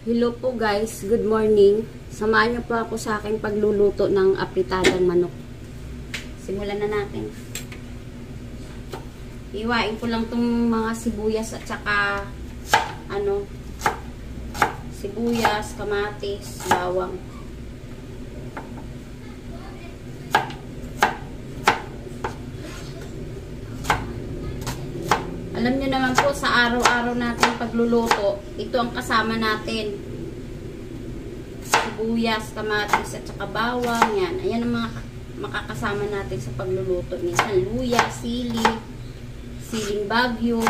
Hello po guys, good morning. Samahan niyo po ako sa aking pagluluto ng apritadang manok. Simulan na natin. Iwain ko lang tong mga sibuyas at saka sibuyas, kamatis, bawang. Alam niyo naman po, sa araw-araw natin pagluluto, ito ang kasama natin. Sibuyas, kamatis, at saka bawang. Yan. Ayan ang mga makakasama natin sa pagluluto. Minsan luya, siling bagyo.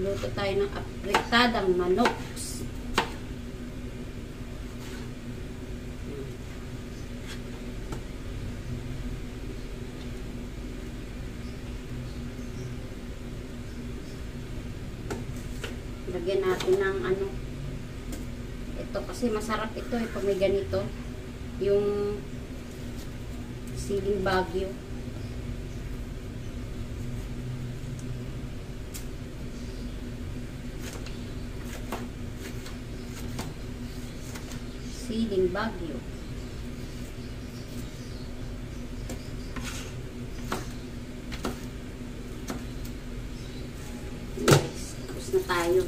Luto tayo ng apritadang manok. Lagyan natin ng ito kasi masarap ito pag may ganito. Yung siling bagyo. Siling bagyo. Guys, tapos na tayo.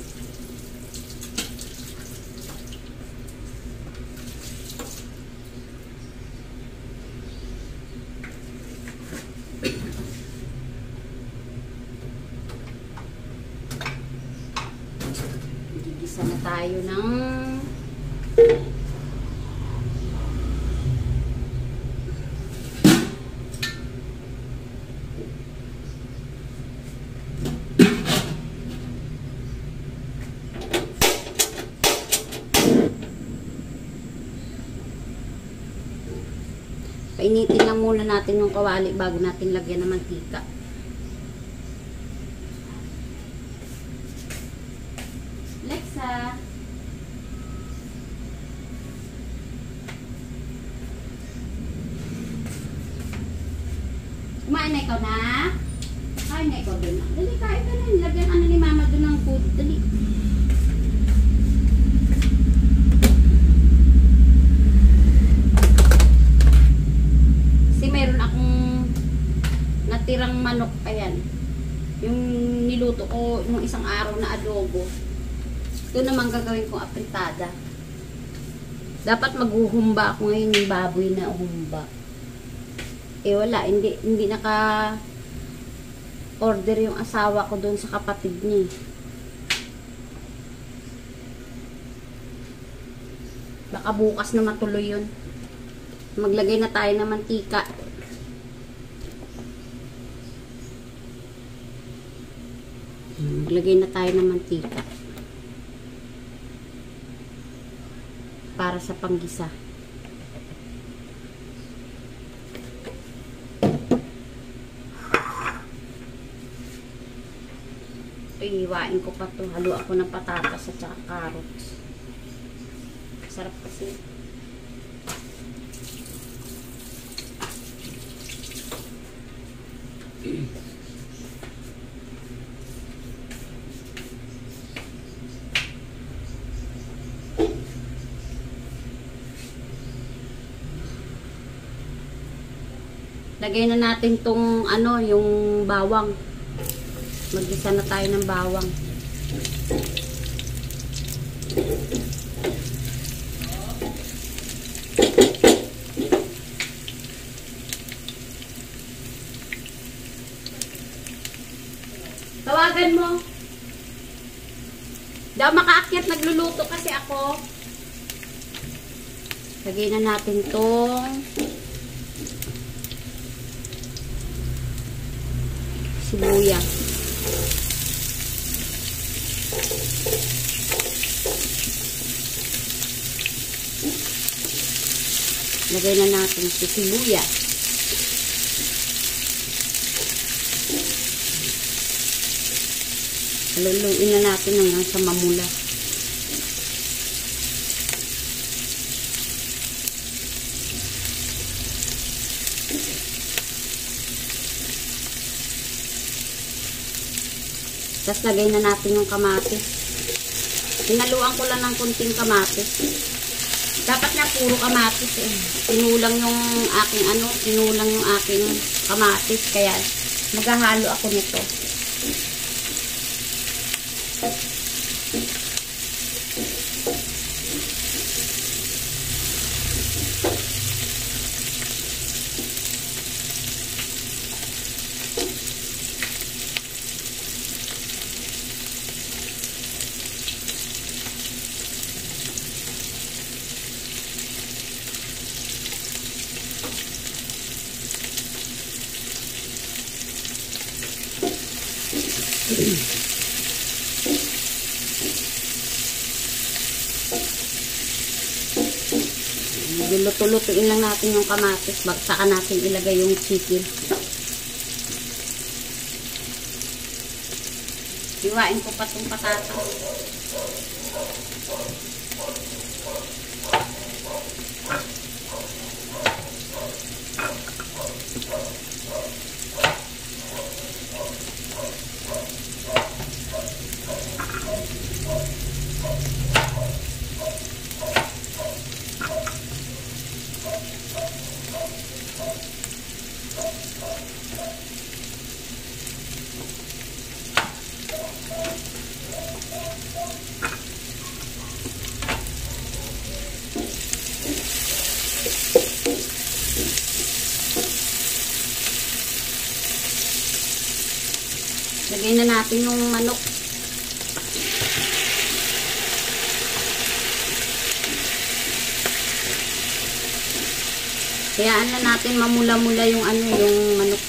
Gigisa na tayo ng painitin lang muna natin yung kawali bago natin lagyan ng mantika. Alexa! Kumain na ikaw na? Kain na ikaw doon. Dali, kain ka na. Lagyan ni mama doon ng food. Dali. Meron akong natirang manok, ayan, yung niluto ko nung isang araw na adobo. Ito naman gagawin kong apritada. Dapat maghuhumba ako ngayon yung baboy na humba. Wala, hindi naka order yung asawa ko doon sa kapatid niya. Baka bukas na matuloy yun. Maglagay na tayo ng mantika. Maglagay na tayo ng mantika. Para sa panggisa. Iiwain ko pa to. Halo ako ng patatas at saka carrots. Sarap kasi. Lagay na natin tong yung bawang. Mag-isa na tayo ng bawang. Tawagan mo. Daw makaakyat, nagluluto kasi ako. Lagay na natin tong sibuyas. Lagay na natin si sibuyas. Haluluin na natin hanggang sa mamula. Tapos lagay na natin yung kamatis. Hinaluan ko lang ng kunting kamatis. Dapat na puro kamatis eh. Kinulang yung aking kamatis. Kaya maghahalo ako nito. Luto-lutuin lang natin yung kamatis, saka natin ilagay yung chicken. Hiwain ko pa itong patatas. Lagay na natin yung manok. Hayaan na natin mamula-mula yung yung manok.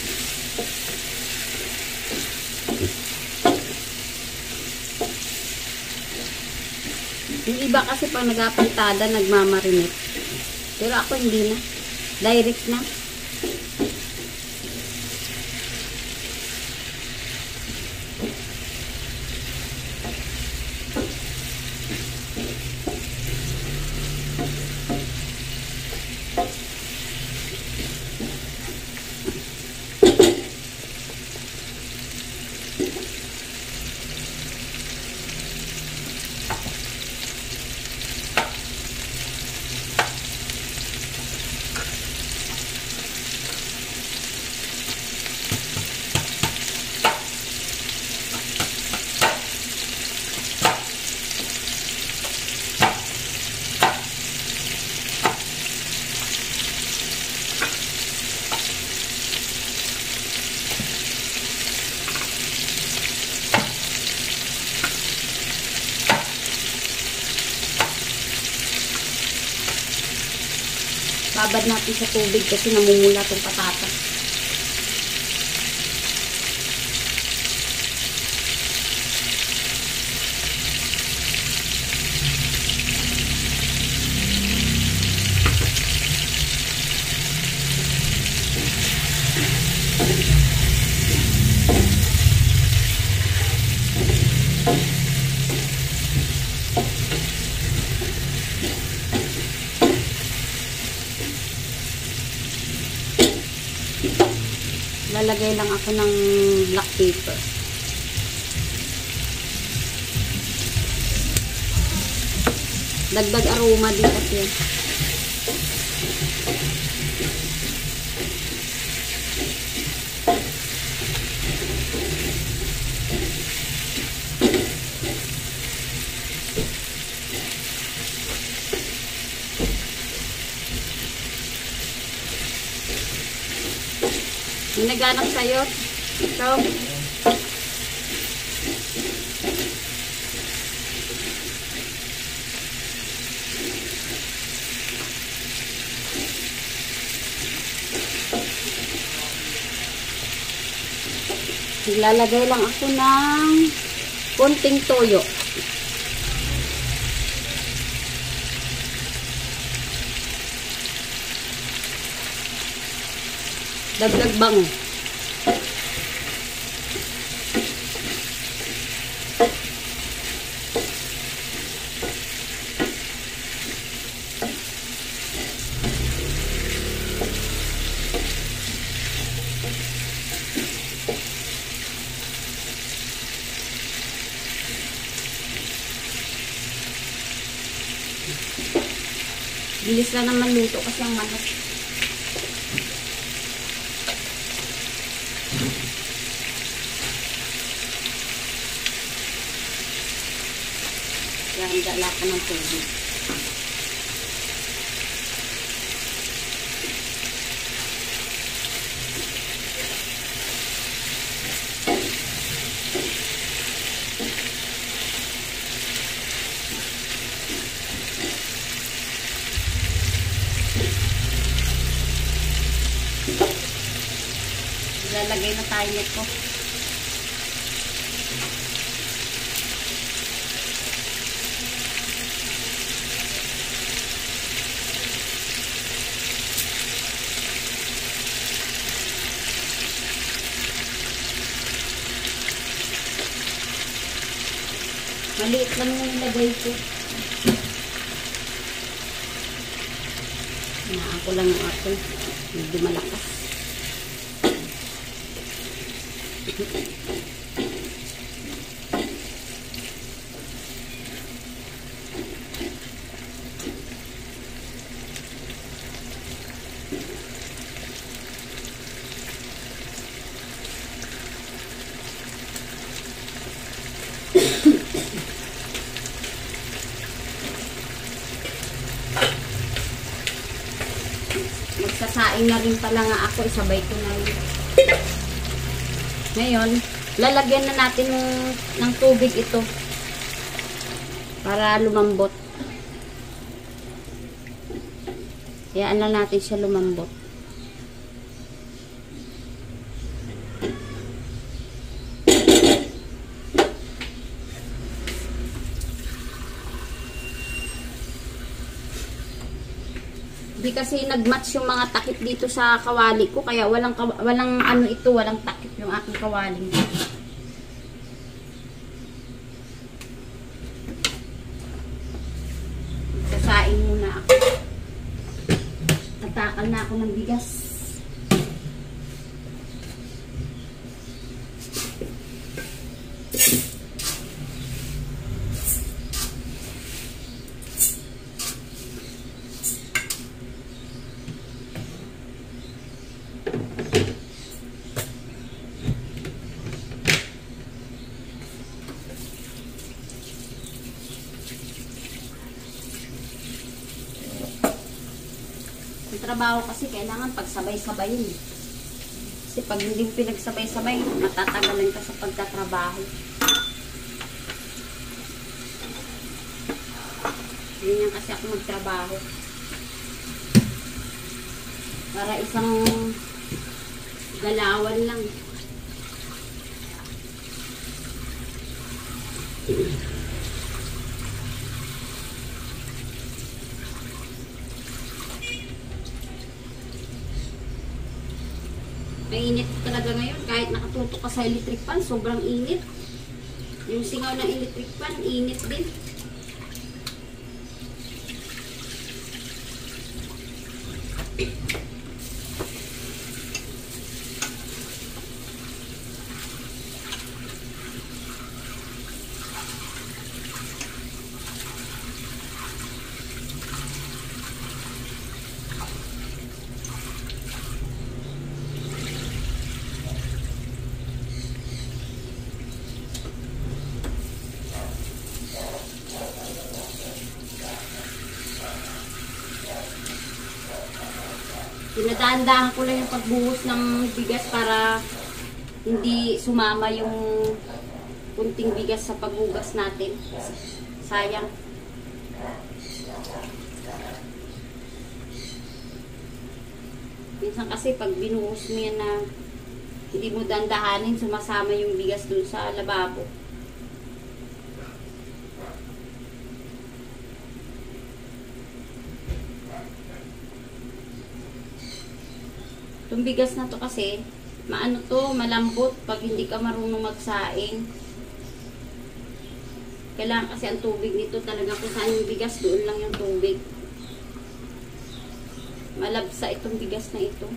Yung iba kasi pag nag-apintada, nagmamarinate. Pero ako hindi na. Direct na. Babad natin sa tubig kasi namumula itong patatas. Lalagay lang ako ng black pepper. Dagdag aroma din kasi. May naghanap sa'yo. Ito. Ilalagay lang ako ng konting toyo. Dagdag bango. Bilis lang naman luto kasi ang manok. Yan, dala ko ng tubig. Lalagay na tayo nito. Maliit lang yung nilagay ko. Ako lang yung ato. Medyo malakas. Magsasaing na rin pala nga ako, isabay ko na rin. Ngayon, lalagyan na natin ng tubig ito para lumambot. Hayaan lang natin siya lumambot. Di kasi nagmatch yung mga takip dito sa kawali ko, kaya walang ano ito, walang takip yung aking kawali. Sasain muna ako. Tatakal na ako ng bigas. Trabaho kasi kailangan pagsabay-sabayin. Kasi pag hindi mo pinagsabay-sabay, matatagalan ka sa pagtatrabaho. Ganyan kasi ako magtrabaho. Para isang galawan lang. Mainit talaga ngayon. Kahit nakatutok ka sa electric fan, sobrang init. Yung singaw ng electric fan, init din. Dinadaan-daan ko lang yung pagbuhos ng bigas para hindi sumama yung kunting bigas sa paghugas natin. Sayang. Minsan kasi pag binuhos mo yan na hindi mo dandahanin, sumasama yung bigas dun sa lababo. Itong bigas na to kasi, maano to, malambot pag hindi ka marunong magsaing. Kailangan kasi ang tubig nito talaga kung saan yung bigas, doon lang yung tubig. Malabsa itong bigas na ito.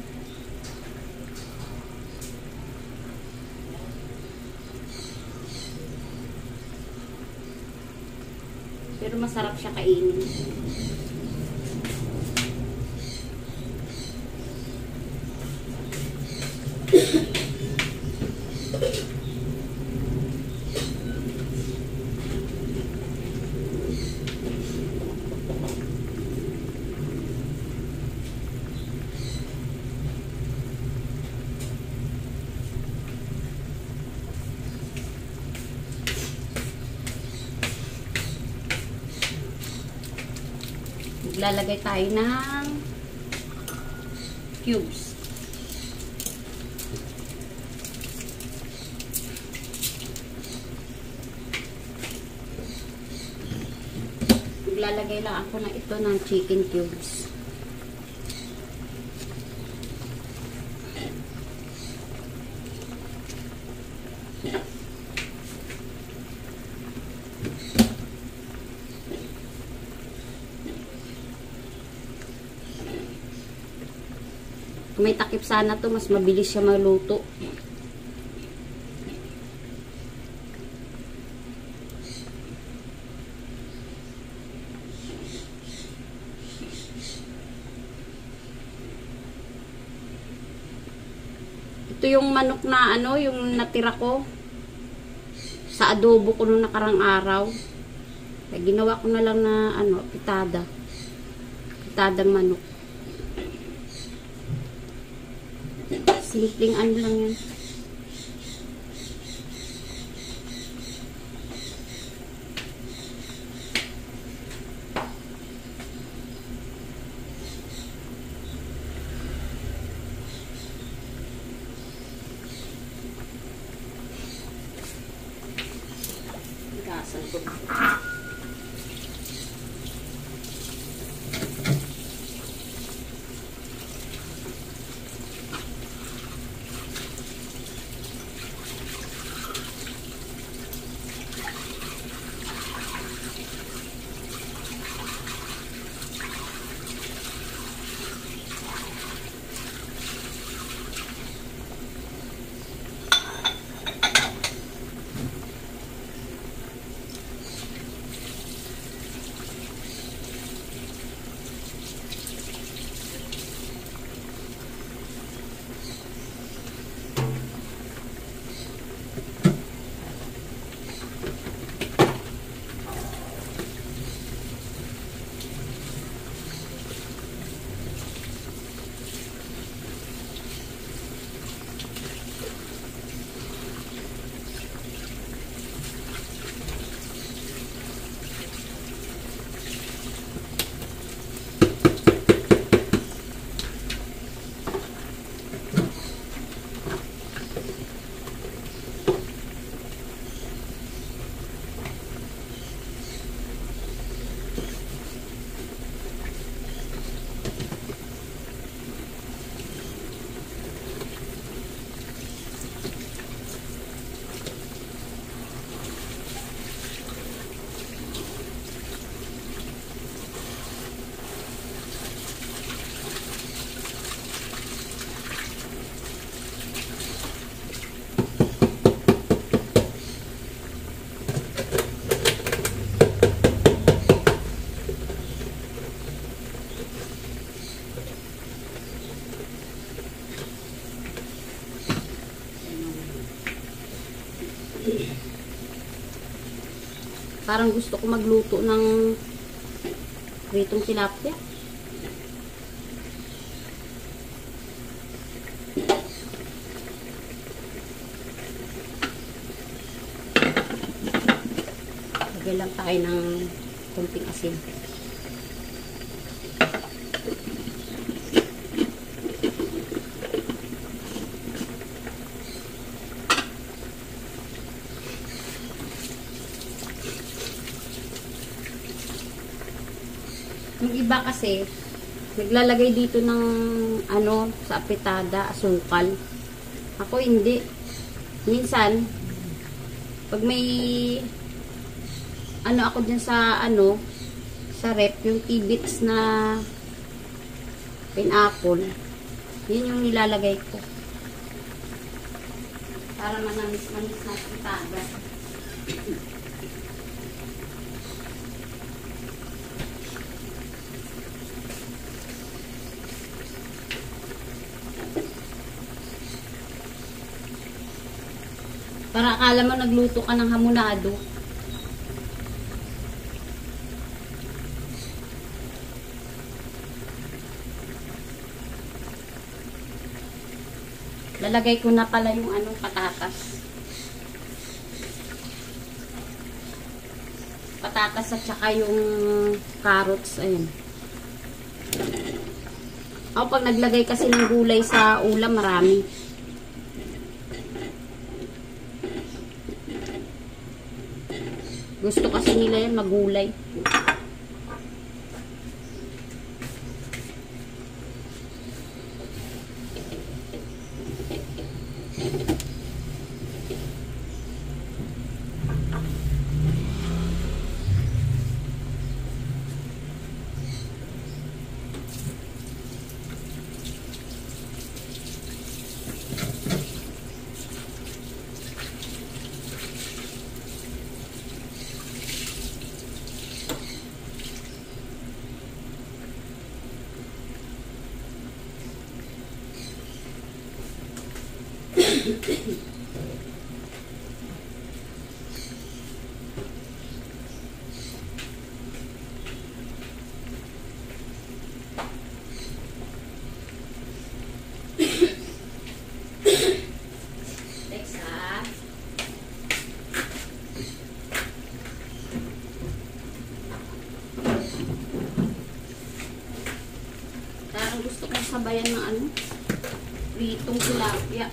Pero masarap siya kainin. Maglalagay tayo ng cubes. Maglalagay lang ako na ito ng chicken cubes. Kung may takip sana to, mas mabilis siya maluto. Ito yung manok na ano, yung natira ko sa adobo ko nung nakarang araw. Kaya ginawa ko na lang na ano, pitada. Pitadang manok. Simpleng ano lang yan. Gasan ko. Parang gusto ko magluto ng pritong tilapia. Lagyan lang tayo ng konting asin. Yung iba kasi, naglalagay dito ng ano, sa apitada, asukal. Ako hindi. Minsan, pag may ano ako dyan sa ano, sa rep, yung tidbits na pineapple, yun yung nilalagay ko. Para manamis-manis na apitada. Para akala mo nagluto ka ng hamonado. Lalagay ko na pala yung anong patatas. Patatas at saka yung carrots. Ayan. Ako pag naglagay kasi ng gulay sa ulam, marami. Gusto kasi nila yan, magulay. Parang gusto kong sabayan ng ano, pritong tilapia.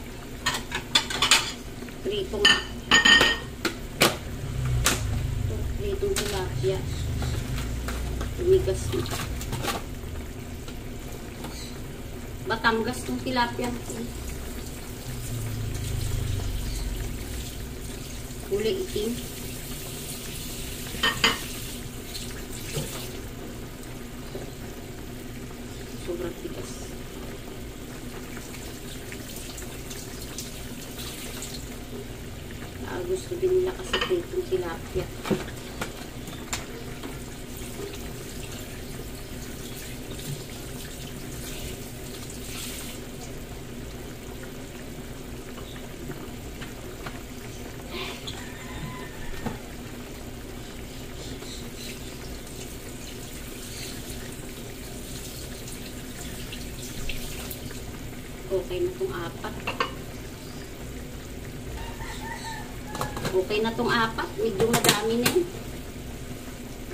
Pritong tilapia. Tumigas na. Batangas ng tilapia. Kulay itim. Sobrang tigas. Gusto din nila kasi pritong tilapia. Okay na itong apat. Okay na itong apat. Medyo madami na yun.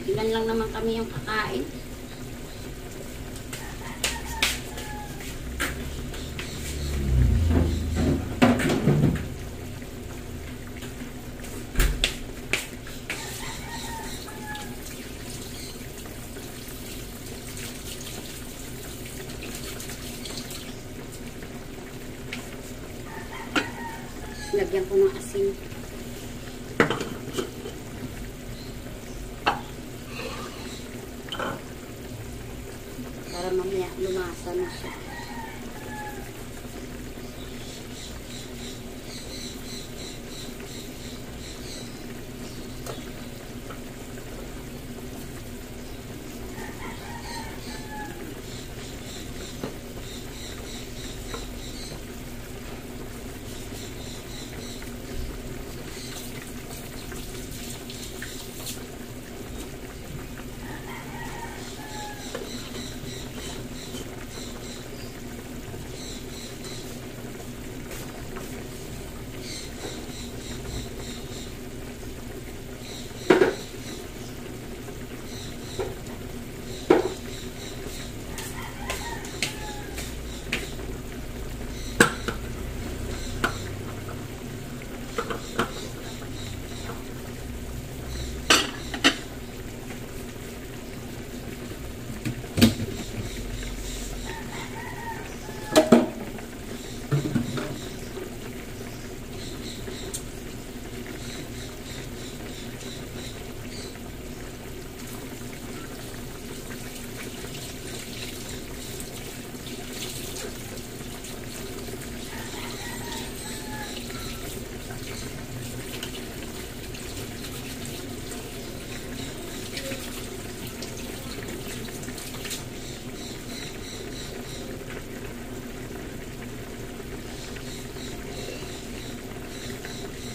Ilan lang naman kami yung kakain. Lagyan ko ng asin. Para mamaya lumasa na siya.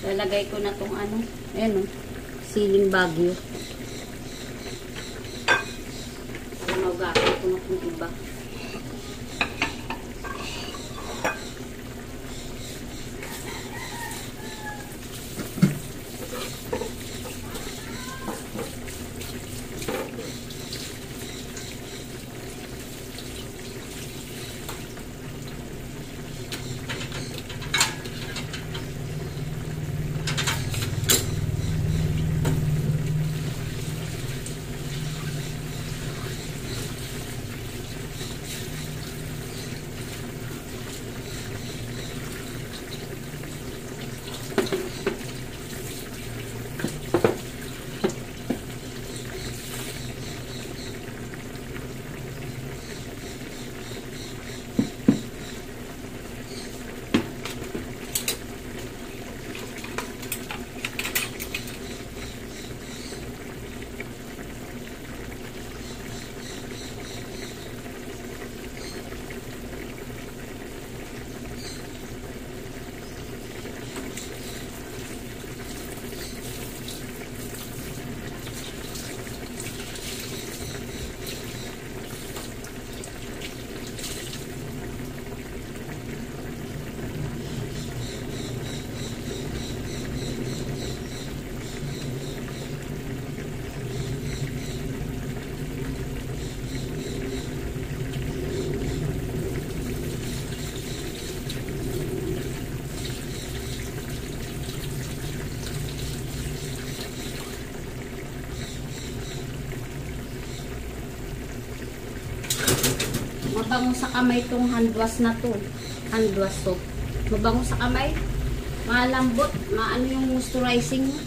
Lalagay ko na tong ano, ayan o, siling bagyo. Maugapan ko na kung iba. mabango sa kamay tong hand wash na to. Hand wash soap. Mabango sa kamay. Malambot. Maano yung moisturizing mo.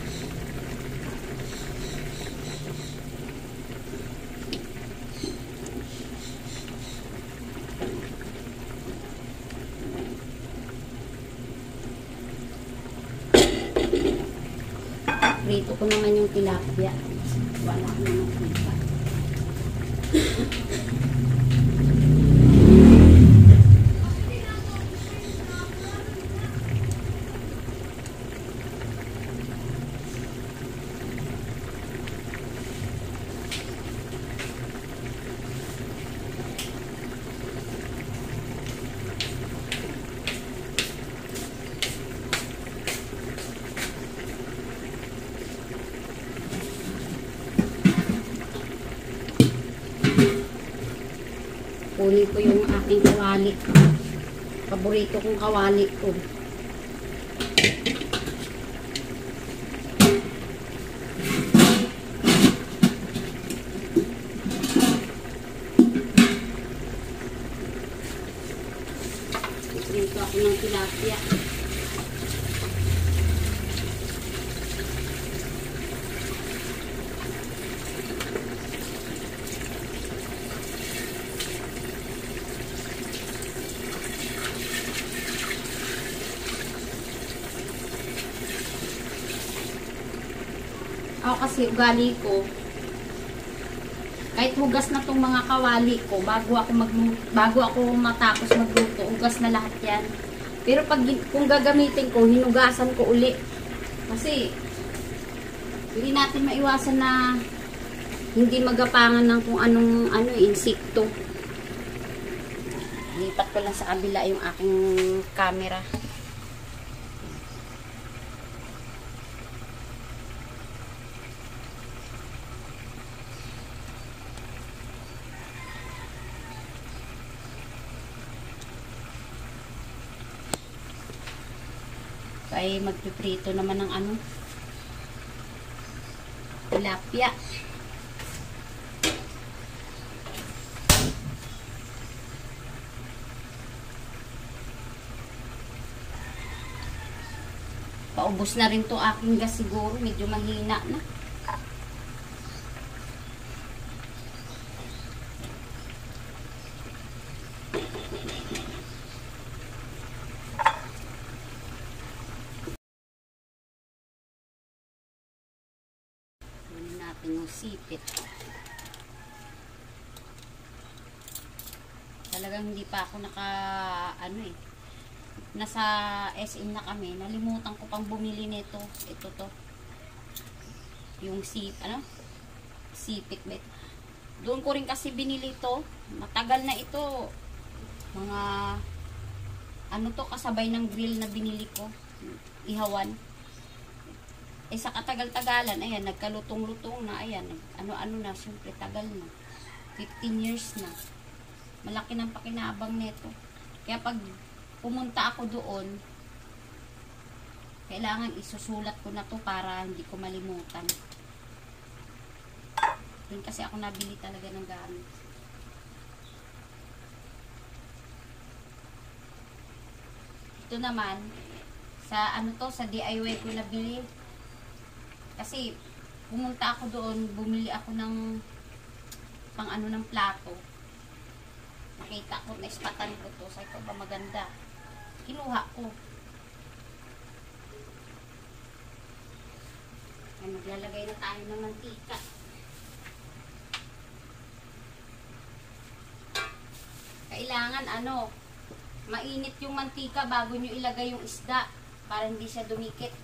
Prito ko naman yung tilapia. Wala ko naman kita. Kunin ko yung aking kawali. Paborito kong kawali ko. Dito ako ng tilapia. Ako kasi ugali ko, kahit hugas na tong mga kawali ko, bago ako matapos magluto, hugas na lahat yan. Pero kung gagamitin ko, hinugasan ko uli. Kasi hindi natin maiwasan na hindi magapangan ng kung anong insekto. Lipat ko lang sa kabila yung aking camera. Ay magpiprito naman ng tilapia. Paubos na rin to aking gas siguro, medyo mahina na. Yung sipit. Talagang hindi pa ako nasa SM na kami. Nalimutan ko pang bumili nito. Ito to. Yung sipit. Doon ko rin kasi binili to. Matagal na ito. Mga to kasabay ng grill na binili ko. Ihawan. Sa katagal-tagalan, ayan, nagkalutong-lutong na, ayan, ano-ano na, syempre, tagal na. 15 years na. Malaki ng pakinabang nito. Kaya pag pumunta ako doon, kailangan isusulat ko na to para hindi ko malimutan. Doon kasi ako nabili talaga ng gamit. Ito naman, sa sa DIY ko nabili. Kasi, pumunta ako doon, bumili ako ng ng plato. Nakita ko, naispatan ko to. Sabi ko ba maganda? Kinuha ko. Ay, maglalagay na tayo ng mantika. Kailangan, mainit yung mantika bago nyo ilagay yung isda para hindi siya dumikit.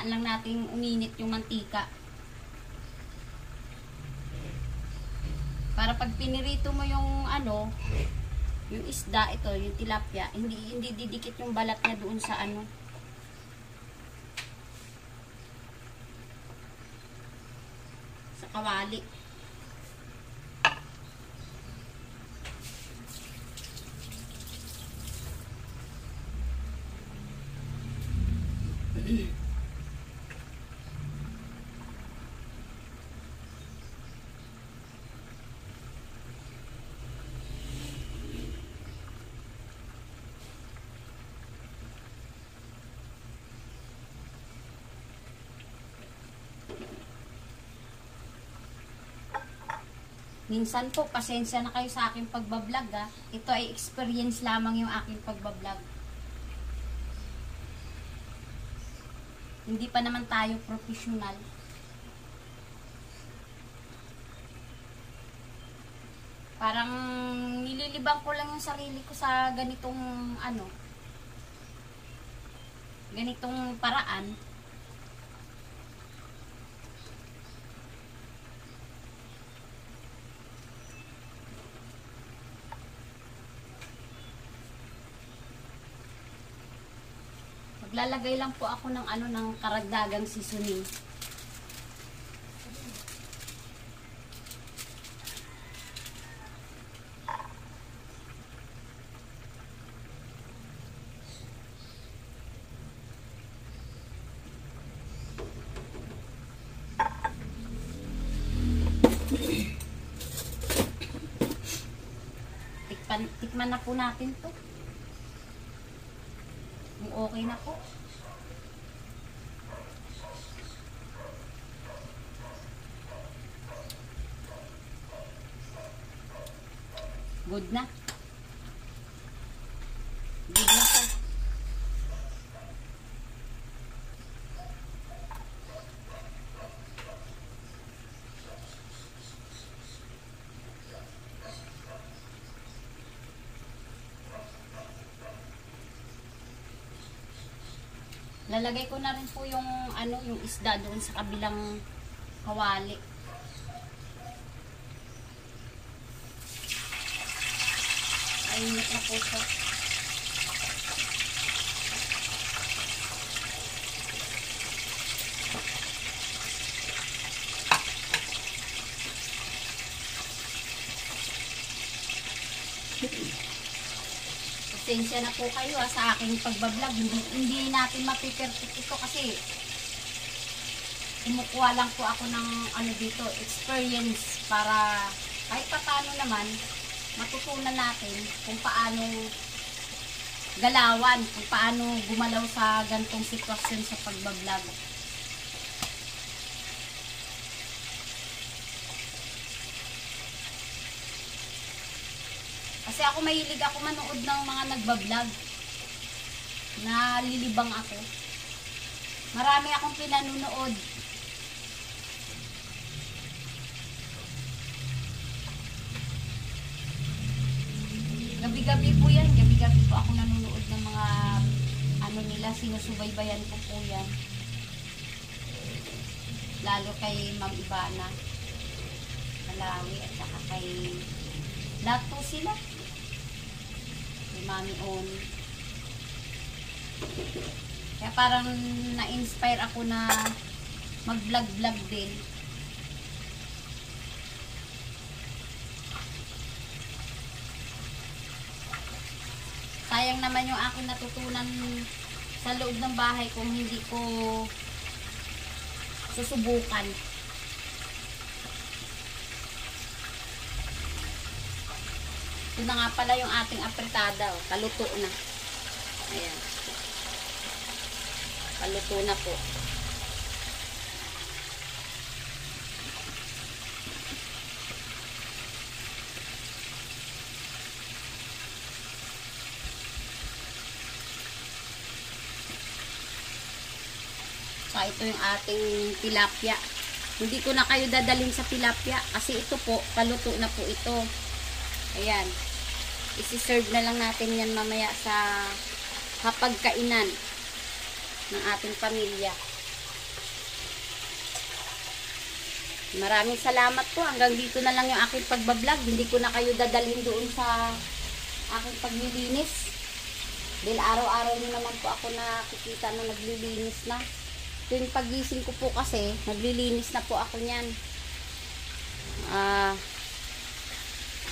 Lang natin uminit yung mantika para pag pinirito mo yung yung isda, ito yung tilapia, hindi didikit yung balat niya doon sa sa kawali. Minsan po, pasensya na kayo sa aking pagbablog ha. Ito ay experience lamang yung aking pagbablog. Hindi pa naman tayo professional. Parang nililibang ko lang yung sarili ko sa ganitong ganitong paraan. Maglalagay lang po ako ng ng karagdagang seasoning. Tikman na po natin to. Kung okay na po. Good na. Good na po. Lalagay ko na rin po yung yung isda doon sa kabilang kawali. Ayun na po siya. Pasensya na po kayo sa aking pagbablog. Hindi natin mapiperfect ito kasi kumukuha lang po ako ng dito, experience para kahit paano naman matutunan natin kung paano galawan, kung paano gumalaw sa gantong sitwasyon sa pagbablog. Kasi ako mahilig ako manood ng mga nagbablog. Nalilibang ako. Marami akong pinanunood. Gabi-gabi po yan. Gabi-gabi po ako nanonood ng mga nila. Sinusubaybayan ko po yan. Lalo kay Ma'am Ivana Malawi at saka kay lahat po sila. Mami On. Kaya parang na-inspire ako na mag-vlog-vlog din. Sayang naman yung akin natutunan sa loob ng bahay kung hindi ko susubukan. Ito na nga pala yung ating apritada. Kaluto na. Ayan. Kaluto na po. So, ito yung ating tilapia. Hindi ko na kayo dadalhin sa tilapia kasi ito po, kaluto na po ito. Ayan. Isi-serve na lang natin yan mamaya sa hapagkainan ng ating pamilya. Maraming salamat po. Hanggang dito na lang yung aking pagbablog. Hindi ko na kayo dadalhin doon sa aking paglilinis. Dahil araw-araw nyo naman po ako nakikita na naglilinis na. Yung pagising ko po kasi, naglilinis na po ako niyan.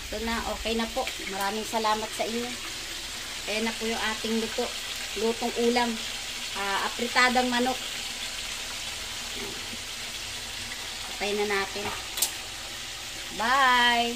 Ito na, okay na po. Maraming salamat sa inyo. Ayan na po yung ating lutong ulam. Apritadang manok. Patay na natin. Bye!